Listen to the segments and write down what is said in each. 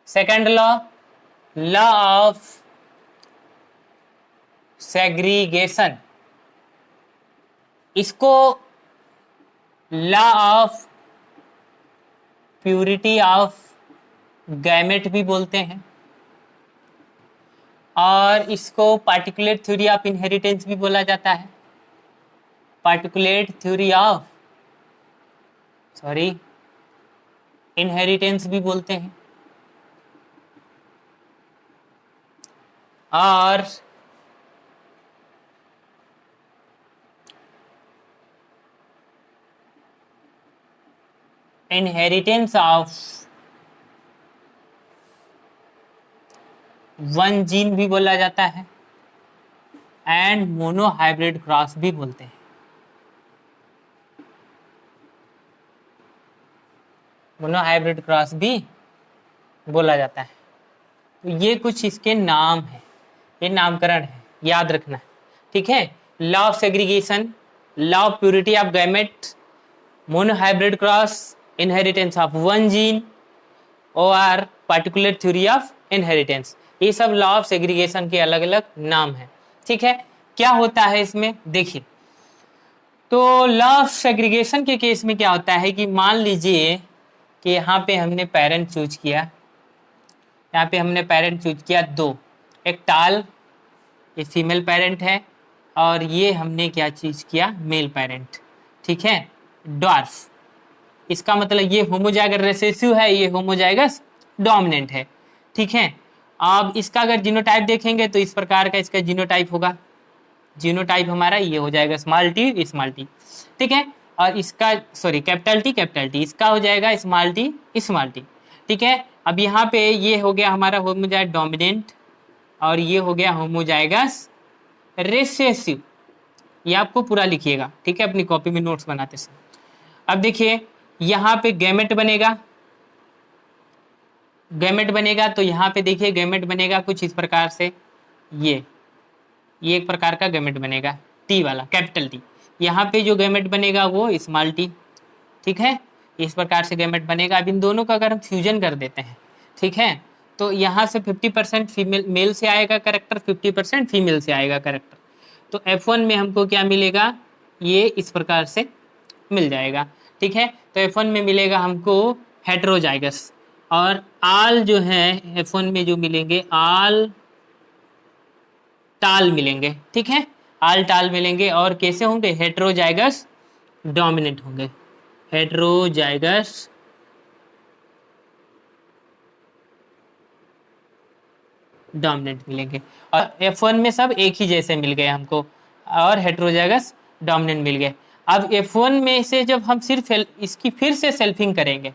Second law, law of segregation, इसको law of purity of gamete भी बोलते हैं, और इसको पार्टिकुलेट थ्योरी ऑफ इनहेरिटेंस भी बोला जाता है। पार्टिकुलेट थ्योरी ऑफ इनहेरिटेंस भी बोलते हैं। और इनहेरिटेंस ऑफ वन जीन भी बोला जाता है, एंड मोनोहाइब्रिड क्रॉस भी बोलते हैं। मोनोहाइब्रिड क्रॉस भी बोला जाता है। तो ये कुछ इसके नाम है, ये नामकरण है, याद रखना है, ठीक है। Law of segregation, law of purity of gamete, monohybrid cross, inheritance of one gene और पार्टिकुलर थ्योरी ऑफ इनहेरिटेंस, ये सब लॉ ऑफ सेग्रीगेशन के अलग अलग नाम हैं, ठीक है। क्या होता है इसमें देखिए, तो लॉ ऑफ सेग्रीगेशन के केस में क्या होता है कि मान लीजिए कि यहाँ पे हमने पेरेंट चूज किया, यहाँ पे हमने पेरेंट चूज किया दो, एक टाल, ये फीमेल पेरेंट है, और ये हमने क्या चूज किया, मेल पेरेंट, ठीक है, ड्वार्फ। इसका मतलब ये होमोजाइगस रिसेसिव है, ये होमोजाइगस डोमिनेंट है, ठीक है। अब इसका अगर जीनोटाइप देखेंगे तो इस प्रकार का इसका जीनोटाइप होगा, जीनोटाइप हमारा ये हो जाएगा स्मॉल टी स्मॉल टी, ठीक है। और इसका कैपिटल टी, इसका हो जाएगा स्मॉल टी, ठीक है। अब यहाँ पे ये हो गया हमारा होमोजाइगस डोमिनेंट, और ये हो गया होमोजाइगस रिसेसिव। ये आपको पूरा लिखिएगा, ठीक है, अपनी कॉपी में नोट्स बनाते समय। अब देखिए यहाँ पे गैमेट बनेगा, तो यहाँ पे देखिए गैमेट बनेगा कुछ इस प्रकार से, ये एक प्रकार का गैमेट बनेगा, टी वाला, कैपिटल टी। यहाँ पे जो गैमेट बनेगा वो स्मॉल टी, ठीक है, इस प्रकार से गैमेट बनेगा। अब इन दोनों का अगर हम फ्यूजन कर देते हैं, ठीक है, तो यहाँ से 50% फीमेल मेल से आएगा करेक्टर, 50% फीमेल से आएगा करेक्टर। तो F1 में हमको क्या मिलेगा, ये इस प्रकार से मिल जाएगा, ठीक है। तो F1 में मिलेगा हमको हेट्रोजाइगस, और आल जो है F1 में जो मिलेंगे आल टाल मिलेंगे, ठीक है, आल टाल मिलेंगे, और कैसे होंगे, हेट्रोजाइगस डोमिनेंट होंगे, हेट्रोजाइगस डोमिनेंट मिलेंगे। और F1 में सब एक ही जैसे मिल गए हमको, और हेट्रोजाइगस डोमिनेंट मिल गए। अब F1 में से जब हम सिर्फ इसकी फिर से सेल्फिंग करेंगे,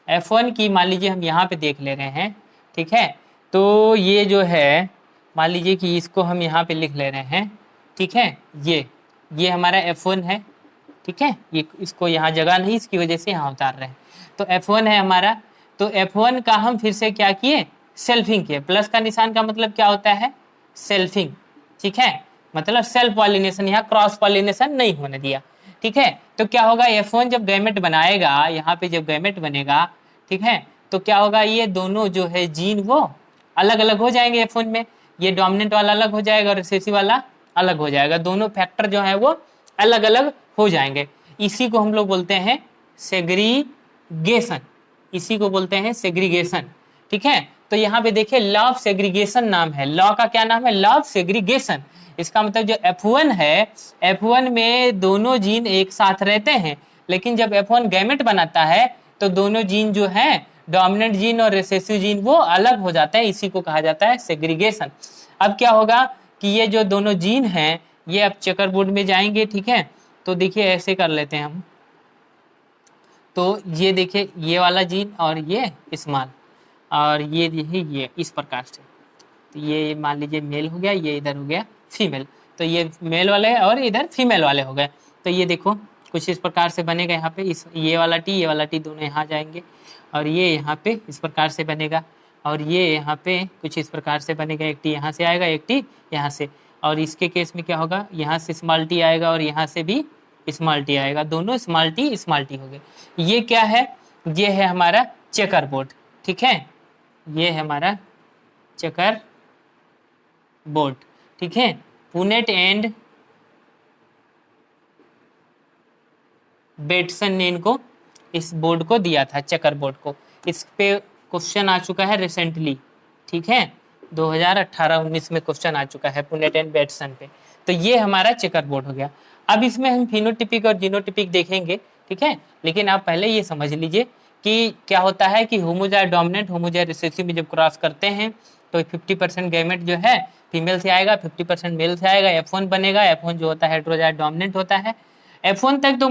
F1 की मान लीजिए हम यहाँ पे देख ले रहे हैं, ठीक है, तो ये जो है मान लीजिए कि इसको हम यहाँ पे लिख ले रहे हैं, ठीक है, ये हमारा F1 है, ठीक है, ये इसको यहाँ जगह नहीं, इसकी वजह से यहाँ उतार रहे हैं। तो F1 है हमारा, तो F1 का हम फिर से क्या किए, सेल्फिंग किए। प्लस का निशान का मतलब क्या होता है, सेल्फिंग, ठीक है, मतलब सेल्फ पॉलिनेशन, यहाँ क्रॉस पॉलिनेशन नहीं होने दिया, ठीक है। तो क्या होगा, F1 जब गैमेट बनाएगा, यहाँ पे जब गैमेट बनेगा, ठीक है, तो क्या होगा, ये दोनों जो है जीन वो अलग अलग हो जाएंगे F1 में, ये डोमिनेंट वाला अलग हो जाएगा और रिसेसिव वाला अलग हो जाएगा, दोनों फैक्टर जो है वो अलग अलग हो जाएंगे। इसी को हम लोग बोलते हैं सेग्रीगेशन, इसी को बोलते हैं सेग्रीगेशन, ठीक है। तो यहाँ पे देखिए लॉ ऑफ सेग्रीगेशन नाम है, लॉ का क्या नाम है, लॉ ऑफ सेग्रीगेशन। इसका मतलब जो F1 है, F1 में दोनों जीन एक साथ रहते हैं, लेकिन जब F1 गैमेट बनाता है तो दोनों जीन जो है, डोमिनेंट जीन और रिसेसिव जीन, वो अलग हो जाता है, इसी को कहा जाता है सेग्रीगेशन। अब क्या होगा कि ये जो दोनों जीन हैं ये अब चेकर बोर्ड में जाएंगे, ठीक है। तो देखिए ऐसे कर लेते हैं हम, तो ये देखिए ये वाला जीन और ये स्मॉल, और ये इस प्रकार से, तो ये मान लीजिए मेल हो गया, ये इधर हो गया फीमेल, तो ये मेल वाले और इधर फीमेल वाले हो गए। तो ये देखो कुछ इस प्रकार से बनेगा, यहाँ पे ये वाला टी दोनों यहाँ जाएंगे, और ये यहाँ पे इस प्रकार से बनेगा, और ये यहाँ पे कुछ इस प्रकार से बनेगा, एक टी यहाँ से आएगा, एक टी यहाँ से, और इसके केस में क्या होगा, यहाँ से स्मॉल टी आएगा और यहाँ से भी स्मॉल टी आएगा, दोनों स्मॉल टी हो गए। ये क्या है, ये है हमारा चेकर बोर्ड, ठीक है, ये है हमारा चेकर बोर्ड, ठीक है। पुनेट एंड बेटसन ने इनको इस बोर्ड को दिया था, चेकर बोर्ड को। इस पे क्वेश्चन आ चुका है रिसेंटली, ठीक है, 2018-19 में क्वेश्चन आ चुका है पुनेट एंड बेटसन पे। तो ये हमारा चेकर बोर्ड हो गया। अब इसमें हम फिनोटिपिक और जीनोटिपिक देखेंगे, ठीक है, लेकिन आप पहले ये समझ लीजिए कि क्या होता है कि होमोजाइट डोमिनेंट होमोजाइट रिसेसिव में जब क्रॉस करते हैं तो 50% गैमेट जो है फीमेल से आएगा, 50% मेल से आएगा, F1 बनेगा। F1 जो होता है हेटेरोजाइट डोमिनेंट होता है। F1 तक तो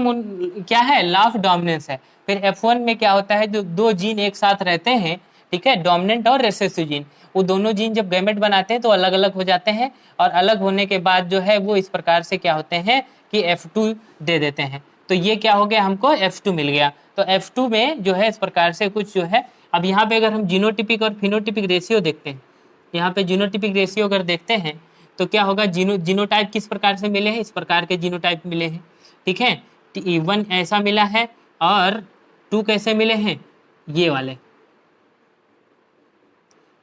क्या है, लॉ ऑफ डोमिनेंस है। फिर F1 में क्या होता है, जो दो जीन एक साथ रहते हैं, ठीक है, डोमिनेंट और रिसेसिव जीन, वो दोनों जीन जब गैमेट बनाते हैं तो अलग अलग हो जाते हैं, और अलग होने के बाद जो है वो इस प्रकार से क्या होते हैं कि F2 दे देते हैं। तो ये क्या हो गया, हमको F2 मिल गया। तो F2 में जो है इस प्रकार से कुछ जो है, अब यहाँ पे अगर हम जीनोटिपिक और फिनोटिपिक रेशियो देखते हैं, यहाँ पे जीनोटिपिक रेशियो अगर देखते हैं तो क्या होगा, जीनोटाइप किस प्रकार से मिले हैं, इस प्रकार के जीनोटाइप मिले हैं, ठीक है। 1 ऐसा मिला है और 2 कैसे मिले हैं, ये वाले,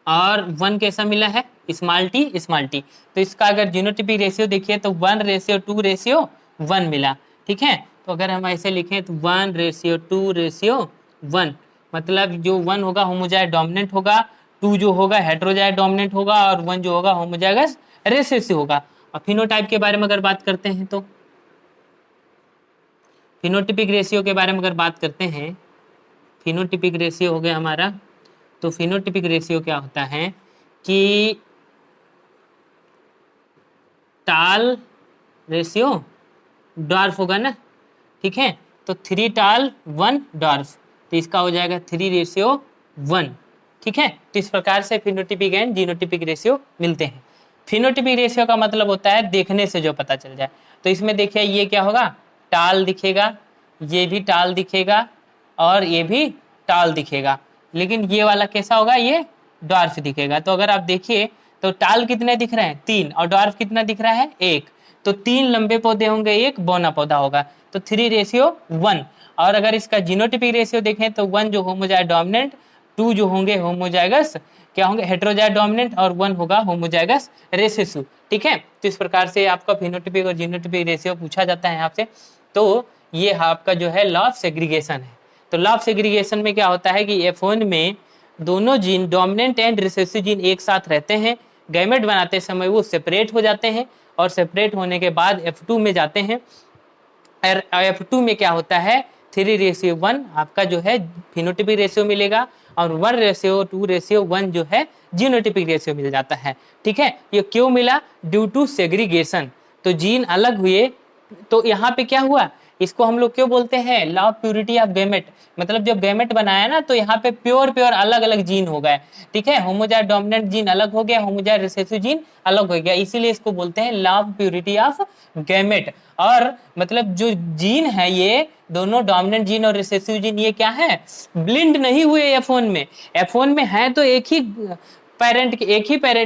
और 1 कैसा मिला है, स्मॉल टी। तो इसका अगर जीनोटिपिक रेशियो देखिए तो 1:2:1 मिला, ठीक है। तो अगर हम ऐसे लिखें तो 1:2:1, मतलब जो 1 होगा होमोजाइट डोमिनेंट होगा, 2 जो होगा हेटेरोजाइट डोमिनेंट होगा, और 1 जो होगा होमोजाइगस रिसेसिव होगा। और फिनोटाइप के बारे में अगर बात करते हैं तो फिनोटिपिक रेशियो के बारे में अगर बात करते हैं, फिनोटिपिक रेशियो हो गया हमारा। तो फिनोटिपिक रेशियो क्या होता है कि टाल रेशियो डॉर्फ होगा ना, ठीक है। तो 3 टाल 1 डॉर्फ, तो इसका हो जाएगा 3:1, ठीक है। तो इस प्रकार से फिनोटिपिक एंड जीनोटिपिक रेशियो मिलते हैं। फिनोटिपिक रेशियो का मतलब होता है देखने से जो पता चल जाए। तो इसमें देखिए ये क्या होगा, टाल दिखेगा, ये भी टाल दिखेगा, और ये भी टाल दिखेगा, लेकिन ये वाला कैसा होगा, ये डॉर्फ दिखेगा। तो अगर आप देखिए तो टाल कितने दिख रहे हैं, 3, और डॉर्फ कितना दिख रहा है, 1। तो 3 लंबे पौधे होंगे, 1 बौना पौधा होगा, तो 3:1। और अगर इसका जीनोटिपिक रेशियो देखें तो 1 जो होमोजाइट डोमिनेंट, 2 जो होंगे होमोजाइगस क्या होंगे, हेटेरोजाइट डोमिनेंट, और 1 होगा होमोजाइगस रिसेसिव, ठीक है। तो इस प्रकार से आपका फिनोटिपिक और जीनोटिपिक रेशियो पूछा जाता है आपसे। तो ये आपका जो है लॉ ऑफ सेग्रीगेशन है। तो लॉ ऑफ सेग्रीगेशन में क्या होता है कि F1 में दोनों gene dominant and recessive gene एक साथ रहते हैं, गैमेट बनाते समय वो सेपरेट हो जाते हैं, और सेपरेट होने के बाद F2 में जाते हैं। F2 में क्या होता है, 3:1 आपका जो है फिनोटिपिक रेशियो मिलेगा, और 1:2:1 जो है जीनोटिपिक रेशियो मिल जाता है, ठीक है। ये क्यों मिला, ड्यू टू सेग्रीगेशन। तो जीन अलग हुए, तो यहाँ पे क्या हुआ, इसको हम लोग क्यों बोलते हैं, law of purity of gamete. मतलब जब गैमेट बनाया ना तो यहाँ पे प्योर अलग अलग जीन हो गए, ठीक है। होमोजाइट डोमिनेंट जीन अलग हो गया, होमोजाइट रिसेसिव जीन अलग हो गया, इसीलिए इसको बोलते हैं law of purity of gamete. और मतलब जो जीन है, ये दोनों डोमिनेंट जीन और रिसेसिव जीन ये क्या है, ब्लिंड नहीं हुए F1 में। F1 में है तो एक ही पेरेंट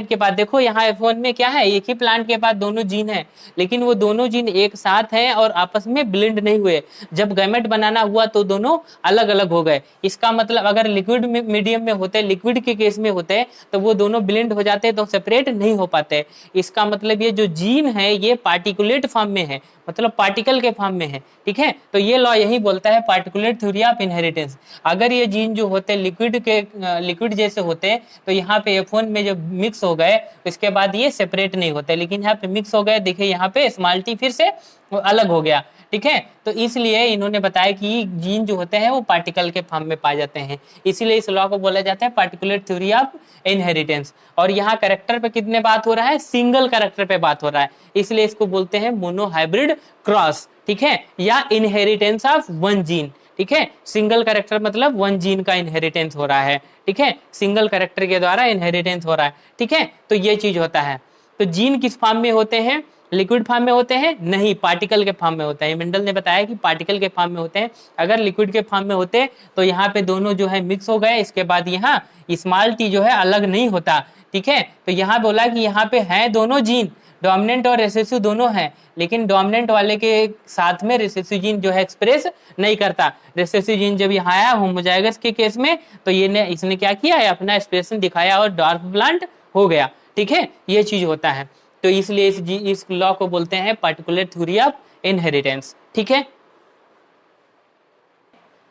के पास, देखो यहाँ F1 में क्या है, एक ही प्लांट के पास दोनों जीन है, लेकिन वो दोनों जीन एक साथ हैं और आपस में ब्लेंड नहीं हुए। जब गैमेट बनाना हुआ तो दोनों अलग अलग हो गए। इसका मतलब अगर लिक्विड मीडियम में होते, लिक्विड के केस में होते तो वो दोनों ब्लेंड हो जाते, तो सेपरेट नहीं हो पाते। इसका मतलब ये जो जीन है ये पार्टिकुलेट फॉर्म में है, मतलब पार्टिकल के फॉर्म में है, ठीक है। तो ये लॉ यही बोलता है पार्टिकुलेट थ्योरी ऑफ इनहेरिटेंस। अगर ये जीन जो होते लिक्विड जैसे होते तो यहाँ पे F1 में जब मिक्स हो गए इसके बाद ये सेपरेट नहीं होते, लेकिन यहाँ पे मिक्स हो गए, देखिए यहाँ पे स्मॉल टी फिर से अलग हो गया, ठीक है। तो इसलिए इन्होंने बताया कि जीन जो होते हैं वो पार्टिकल के फॉर्म में पाए जाते हैं, इसीलिए इस लॉ को बोला जाता है पार्टिकुलर थ्योरी ऑफ इनहेरिटेंस। और यहाँ कैरेक्टर पे कितने बात हो रहा है, सिंगल कैरेक्टर पे बात हो रहा है, इसलिए इसको बोलते हैं मोनोहाइब्रिड क्रॉस, ठीक है, या इनहेरिटेंस ऑफ वन जीन, ठीक है। सिंगल कैरेक्टर मतलब वन जीन का इनहेरिटेंस हो रहा है, ठीक है, सिंगल कैरेक्टर के द्वारा इनहेरिटेंस हो रहा है, ठीक है। तो ये चीज होता है। तो जीन किस फॉर्म में होते हैं, लिक्विड फॉर्म में होते हैं, नहीं, पार्टिकल के फॉर्म में होते हैं। मेंडल ने बताया कि पार्टिकल के फॉर्म में होते हैं। अगर लिक्विड के फॉर्म में होते तो यहाँ पे दोनों जो है मिक्स हो गए, इसके बाद यहाँ स्मॉल टी जो है अलग नहीं होता, ठीक है। तो यहाँ बोला कि यहाँ पे है दोनों जीन डोमिनेंट और रिसेसिव दोनों हैं, लेकिन डोमिनेंट वाले के साथ में रिसेसिव जीन जो है एक्सप्रेस नहीं करता। रिसेसिव जीन जब यहाँ आया होमोजाइगस के केस में, तो इसने क्या किया है, अपना एक्सप्रेशन दिखाया और डॉर्फ प्लांट हो गया। ठीक है, ये चीज होता है। तो इसलिए इस लॉ को बोलते हैं पार्टिकुलर थ्योरी ऑफ इनहेरिटेंस। ठीक है,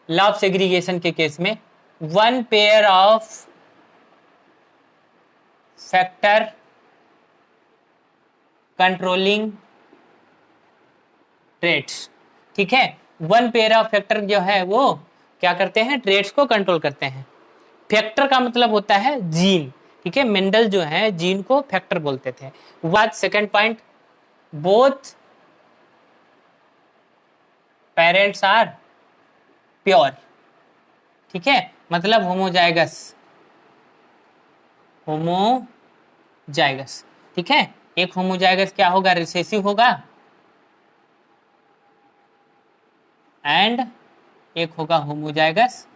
लॉ ऑफ सेग्रीगेशन के केस में one pair of factor controlling traits. ठीक है, वन पेयर ऑफ फैक्टर जो है वो क्या करते हैं, ट्रेट्स को कंट्रोल करते हैं। फैक्टर का मतलब होता है जीन। ठीक है, मेंडल जो है जीन को फैक्टर बोलते थे। बात second point, both parents are pure. ठीक है, मतलब होमोजाइगस। ठीक है, एक होमोजाइगस क्या होगा, रिसेसिव होगा, एंड एक होगा होमोजाइगस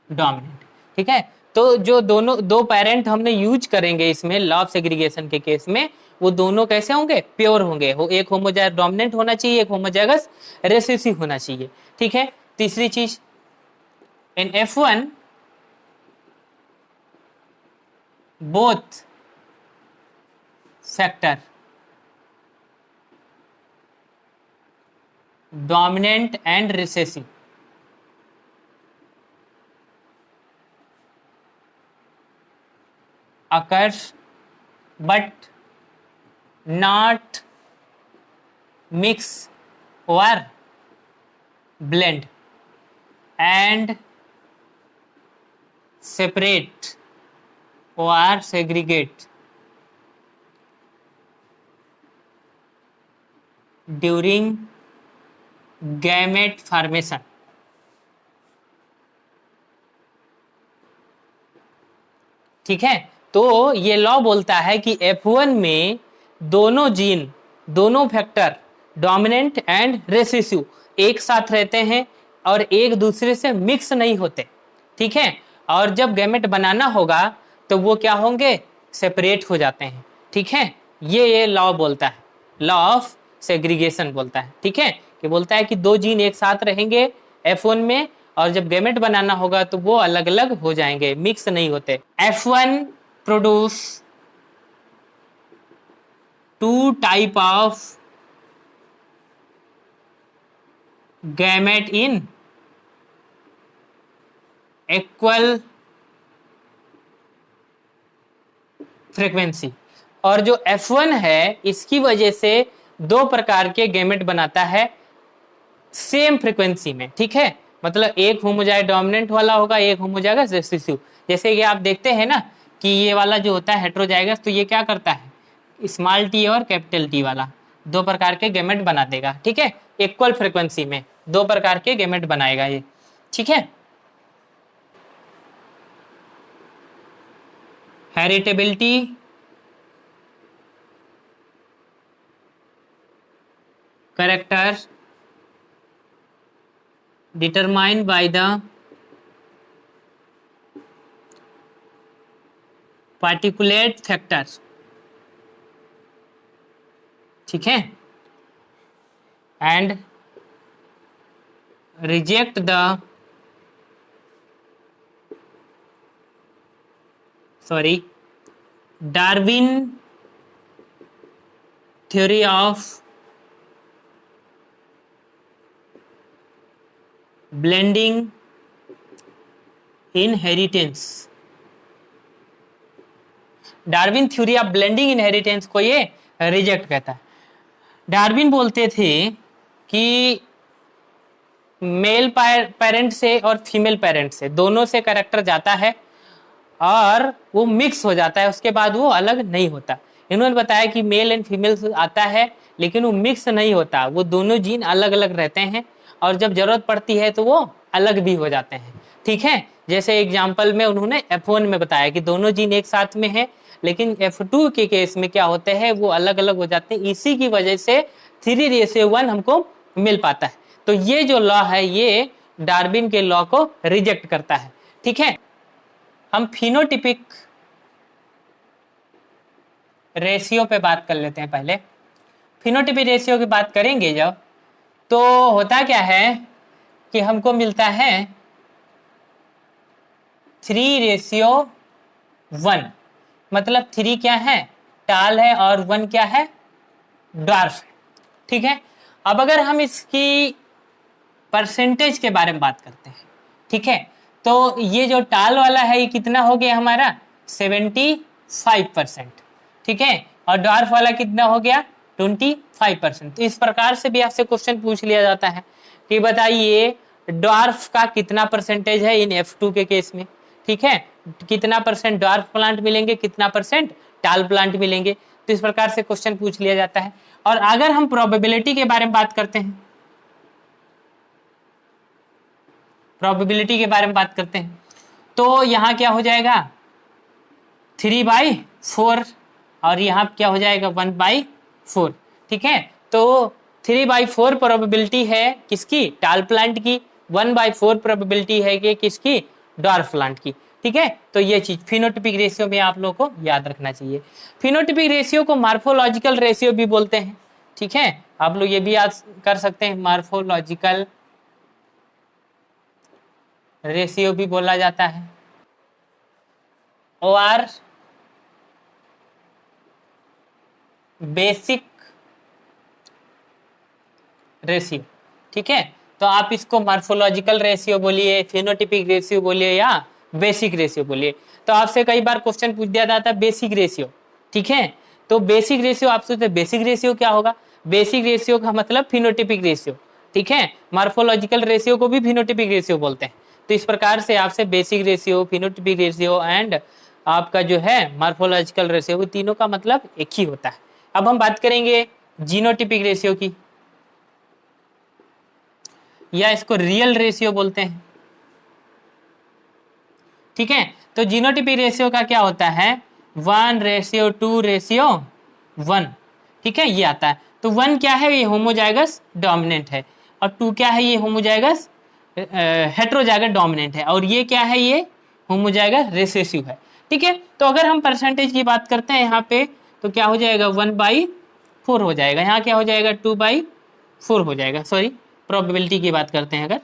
डोमिनेंट। ठीक है, तो जो दो पेरेंट हमने यूज करेंगे इसमें लॉ ऑफ सेग्रीगेशन के केस में, वो दोनों कैसे होंगे, प्योर होंगे। एक होमोजाइगस डोमिनेंट होना चाहिए, एक होमोजाइगस रिसेसिव होना चाहिए। ठीक है, तीसरी चीज, इन F1 both factor dominant and recessive occurs but not mix or blend and separate or segregate during gamete formation. ठीक है, तो ये लॉ बोलता है कि F1 में दोनों जीन, दोनों फैक्टर डोमिनेंट एंड रेसेसिव एक साथ रहते हैं और एक दूसरे से मिक्स नहीं होते। ठीक है, और जब गैमेट बनाना होगा तो वो क्या होंगे, सेपरेट हो जाते हैं। ठीक है, ये लॉ बोलता है, लॉ ऑफ सेग्रीगेशन बोलता है। ठीक है, कि बोलता है कि दो जीन एक साथ रहेंगे F1 में, और जब गैमेट बनाना होगा तो वो अलग अलग हो जाएंगे, मिक्स नहीं होते। F1 produce two type of gamete in equal frequency. और जो F1 है इसकी वजह से दो प्रकार के गैमेट बनाता है सेम फ्रीक्वेंसी में। ठीक है, मतलब एक होमोजाइगस डोमिनेंट वाला होगा, एक होमोजाइगस रिसेसिव। जैसे कि आप देखते हैं ना कि ये वाला जो होता है हेट्रोजाइगस, तो ये क्या करता है, स्मॉल टी और कैपिटल टी वाला दो प्रकार के गैमेट बना देगा। ठीक है, इक्वल फ्रीक्वेंसी में दो प्रकार के गैमेट बनाएगा ये। ठीक है, heritability character determined by the particulate factor। ठीक है, and reject the Darwin theory of blending inheritance. Darwin theory of blending inheritance को ये रिजेक्ट करता है। डार्विन बोलते थे कि मेल पेरेंट से और फीमेल पेरेंट से दोनों से कैरेक्टर जाता है और वो मिक्स हो जाता है, उसके बाद वो अलग नहीं होता। इन्होंने बताया कि मेल एंड फीमेल आता है लेकिन वो मिक्स नहीं होता, वो दोनों जीन अलग अलग रहते हैं और जब जरूरत पड़ती है तो वो अलग भी हो जाते हैं। ठीक है, जैसे एग्जाम्पल में उन्होंने F1 में बताया कि दोनों जीन एक साथ में है, लेकिन F2 के केस में क्या होते हैं, वो अलग अलग हो जाते हैं। इसी की वजह से 3:1 हमको मिल पाता है। तो ये जो लॉ है ये डार्विन के लॉ को रिजेक्ट करता है। ठीक है, हम फिनोटिपिक रेशियो पे बात कर लेते हैं पहले। फिनोटाइपिक रेशियो की बात करेंगे जब, तो होता क्या है कि हमको मिलता है 3:1। मतलब 3 क्या है, टाल है, और 1 क्या है, ड्वार्फ है। ठीक है, अब अगर हम इसकी परसेंटेज के बारे में बात करते हैं, ठीक है, तो ये जो टाल वाला है ये कितना हो गया हमारा 75%। ठीक है, और ड्वार्फ वाला कितना हो गया 25%। तो इस प्रकार से भी आपसे क्वेश्चन पूछ लिया जाता है कि बताइए ड्वार्फ का कितना परसेंटेज है इन F2 के केस में। ठीक है, कितना परसेंट ड्वार्फ प्लांट मिलेंगे, कितना परसेंट टाल प्लांट मिलेंगे। तो इस प्रकार से क्वेश्चन पूछ लिया जाता है। और अगर हम प्रोबेबिलिटी के बारे में बात करते हैं, प्रोबेबिलिटी के बारे में बात करते हैं, तो यहाँ क्या हो जाएगा 3/4, और यहाँ क्या हो जाएगा 1/4। ठीक है, तो 3/4 प्रोबेबिलिटी है किसकी, टाल प्लांट की, 1/4 प्रोबेबिलिटी है कि किसकी, ड्वार्फ प्लांट की। ठीक है, तो ये चीज फिनोटाइपिक रेशियो में आप लोगों को याद रखना चाहिए। फिनोटाइपिक रेशियो को मॉर्फोलॉजिकल रेशियो भी बोलते हैं। ठीक है, आप लोग ये भी याद कर सकते हैं, मॉर्फोलॉजिकल रेशियो भी बोला जाता है, और बेसिक रेशियो। ठीक है, तो आप इसको मॉर्फोलॉजिकल रेशियो बोलिए, फिनोटाइपिक रेशियो बोलिए, या बेसिक रेशियो बोलिए। तो आपसे कई बार क्वेश्चन पूछ दिया जाता है बेसिक रेशियो। ठीक है, तो बेसिक रेशियो आप सोचते बेसिक रेशियो क्या होगा, बेसिक रेशियो का मतलब फिनोटाइपिक रेशियो। ठीक है, मॉर्फोलॉजिकल रेशियो को भी फिनोटाइपिक रेशियो बोलते हैं। तो इस प्रकार से आपसे basic ratio, phenotypic ratio and आपका जो है मॉर्फोलॉजिकल रेशियो, वो तीनों का मतलब एक ही होता है। अब हम बात करेंगे जीनोटाइपिक रेशियो की, या इसको रियल रेशियो बोलते हैं। ठीक है, तो जीनोटाइपिक रेशियो का क्या होता है 1:2:1। ठीक है, ये आता है। तो 1 क्या है, ये होमोजाइगस डोमिनेंट है, और 2 क्या है, ये होमोजाइगस हेटेरोजाइगस डोमिनेंट है, और ये क्या है, ये होमोजाइगस रिसेसिव है। ठीक है, तो अगर हम परसेंटेज की बात करते हैं यहाँ पे, तो क्या हो जाएगा 1/4 हो जाएगा, यहाँ क्या हो जाएगा 2/4 हो जाएगा। सॉरी, प्रोबेबिलिटी की बात करते हैं अगर,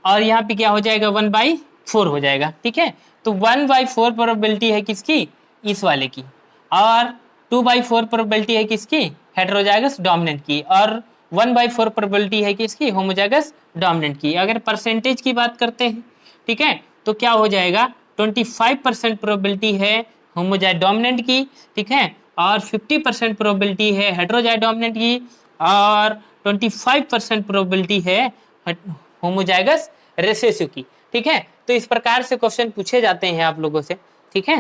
और यहाँ पे क्या हो जाएगा 1/4 हो जाएगा। ठीक है, तो 1/4 प्रोबेबिलिटी है किसकी, इस वाले की, और 2/4 प्रोबेबिलिटी है किसकी, हेटेरोजाइगस डोमिनेंट की, और 1/4 प्रोबेबिलिटी है किसकी, होमोजाइगस डोमिनेंट की। अगर परसेंटेज की बात करते हैं, ठीक है, तो क्या हो जाएगा 25% प्रोबेबिलिटी है होमोजाइगस डोमिनेंट की। ठीक है, और 50% प्रोबेबिलिटी है हेटेरोजाइगस डोमिनेंट की, और 25% प्रोबेबिलिटी है होमोजाइगस रिसेसिव की। ठीक है, तो इस प्रकार से क्वेश्चन पूछे जाते हैं आप लोगों से। ठीक है।